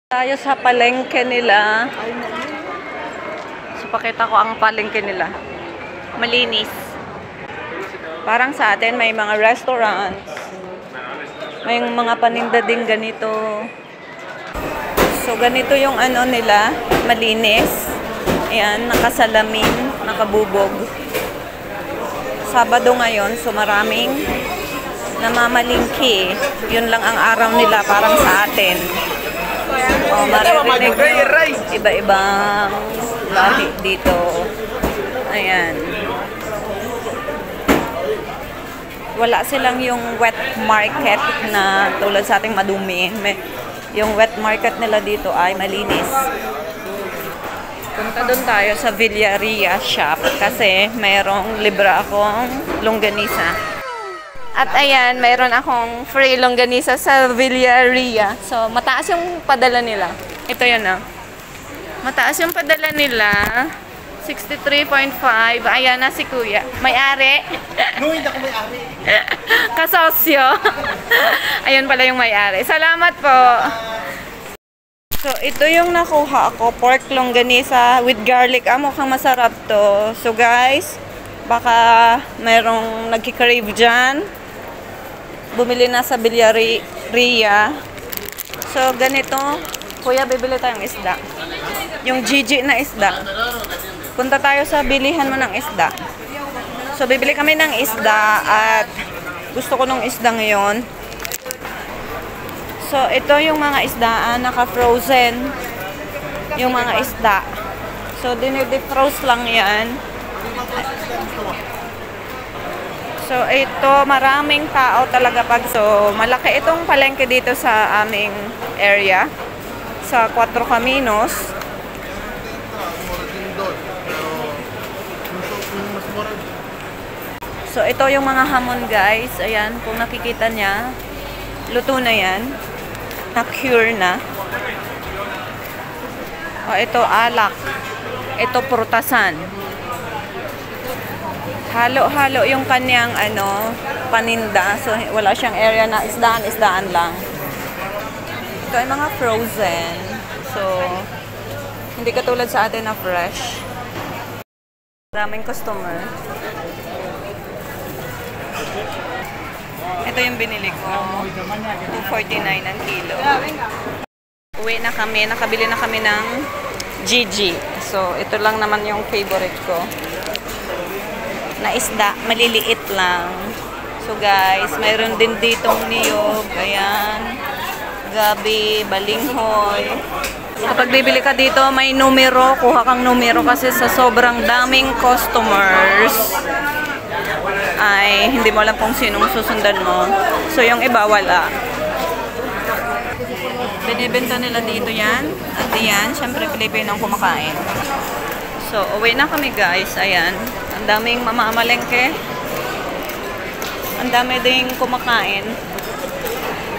Tayo sa palengke nila. So, pakita ko ang palengke nila. Malinis. Parang sa atin, may mga restaurants. May mga paninda din ganito. So, ganito yung ano nila. Malinis. Ayan, nakasalamin, nakabubog. Sabado ngayon, so maraming namamalingki. Yun lang ang araw nila, parang sa atin. Oh, maririnig iba-ibang lahi dito. Ayan. Wala silang yung wet market na tulad sa ating madumi. Yung wet market nila dito ay malinis. Punta doon tayo sa Villaria shop kasi mayroong libre akong longganisa. At ayan, mayroon akong free longganisa sa Villaria. So, mataas yung padala nila. Ito yun ah. Mataas yung padala nila. 63.5. Ayan na si Kuya. May-ari. No, hindi ako may-ari. Kasosyo. Ayun pala yung may-ari. Salamat po. So, ito yung nakuha ako. Pork longganisa with garlic. Mukhang masarap to. So, guys, baka mayroong nagkikrave dyan. Bumili na sa Villaria. So, ganito. Kuya, bibili tayong isda. Yung Gigi na isda. Punta tayo sa bilihan mo ng isda. So, bibili kami ng isda at gusto ko ng isda ngayon. So, ito yung mga isdaan, naka-frozen. Yung mga isda. So, dinidefrost lang yan. So, ito, maraming tao talaga pag. So, malaki itong palengke dito sa aming area. Sa Cuatro Caminos. So, ito yung mga hamon, guys. Ayan, kung nakikita niya, luto na yan. Na-cure na. O, ito, alak. Ito, prutasan. Halo-halo yung kanyang paninda. So, wala siyang area na isdaan-isdaan lang. Ito ay mga frozen. So, hindi katulad sa atin na fresh. Maraming customer. Ito yung binili ko. 249 ang kilo. Uwi na kami. Nakabili na kami ng Gigi. So, ito lang naman yung favorite ko. Na isda, maliliit lang. So guys, mayroon din ditong niyog, ayan, gabi, balinghoy. Kapag bibili ka dito, may numero, kuha kang numero kasi sa sobrang daming customers ay hindi mo alam kung sinong susundan mo. So yung iba, wala. Binibenta nila dito yan. At yan, syempre Pilipino ang kumakain. So, uwi na kami guys. Ayan. Ang daming mamamalengke. Ang dami ding kumakain.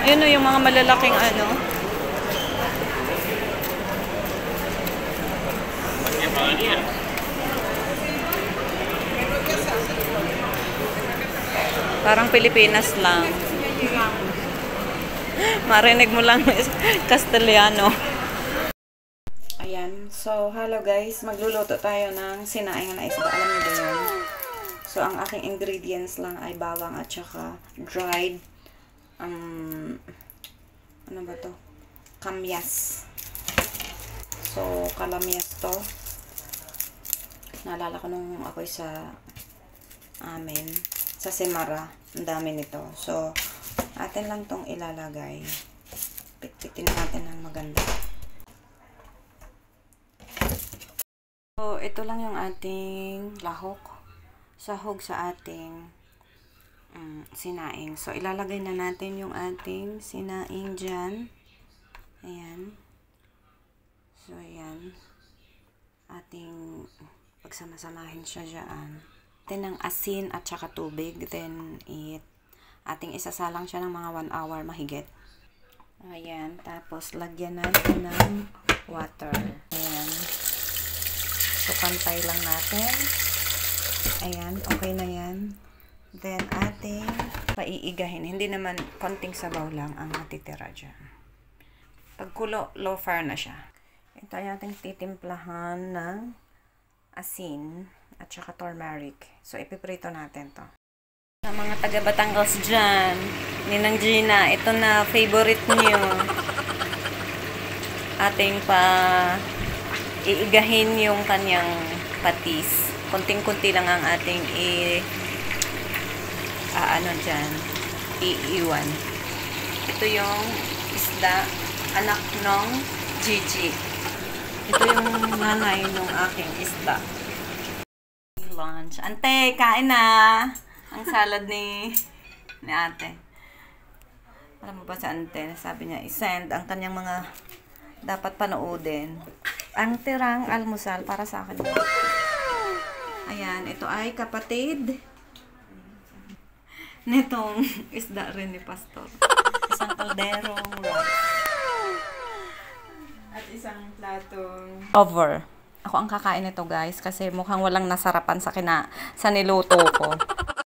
Ayun o yung mga malalaking ano. Parang Pilipinas lang. Marinig mo lang Castellano. Ayan. So, hello guys. Magluluto tayo ng sinaing na isda. Alam niyo ba yun? So, ang aking ingredients lang ay bawang at saka dried ano ba to? Kamyas. So, kalamyas to. Naalala ko nung ako'y sa amin. Sa Semara. Ang dami nito. So, atin lang tong ilalagay. Pitpitin natin ng maganda. So, ito lang yung ating lahok. Sahog sa ating sinaing. So, ilalagay na natin yung ating sinaing dyan. Ayan. So, ayan. Ating pagsamasamahin siya dyan. Atin ng asin at saka tubig. Then, ating isasalang siya ng mga 1 hour mahigit. Ayan. Tapos, lagyan natin ng water. Ayan. So, pantay lang natin. Ayan, okay na yan. Then, ating paiigahin. Hindi naman, konting sabaw lang ang matitira dyan. Pagkulo, low fire na siya. Ito ay ating titimplahan ng asin at saka turmeric. So, ipiprito natin to. Sa mga taga Batangas dyan, Ninang Gina, ito na favorite niyo. Ating pa iigahin yung kanyang patis. Kunting-kunti lang ang ating iiwan. Ito yung isda, anak ng Gigi. Ito yung nanay ng aking isda. Lunch. Ante, kain na! Ang salad ni ate. Alam mo ba sa ante? Sabi niya, isend ang kanyang mga dapat panoodin. Ang tirang almusal para sa akin. Ayan, ito ay kapatid nitong isda rin ni Pastor. Isang kalderong rice. At isang platong over. Ako ang kakain nito guys kasi mukhang walang nasarapan sa niluto ko.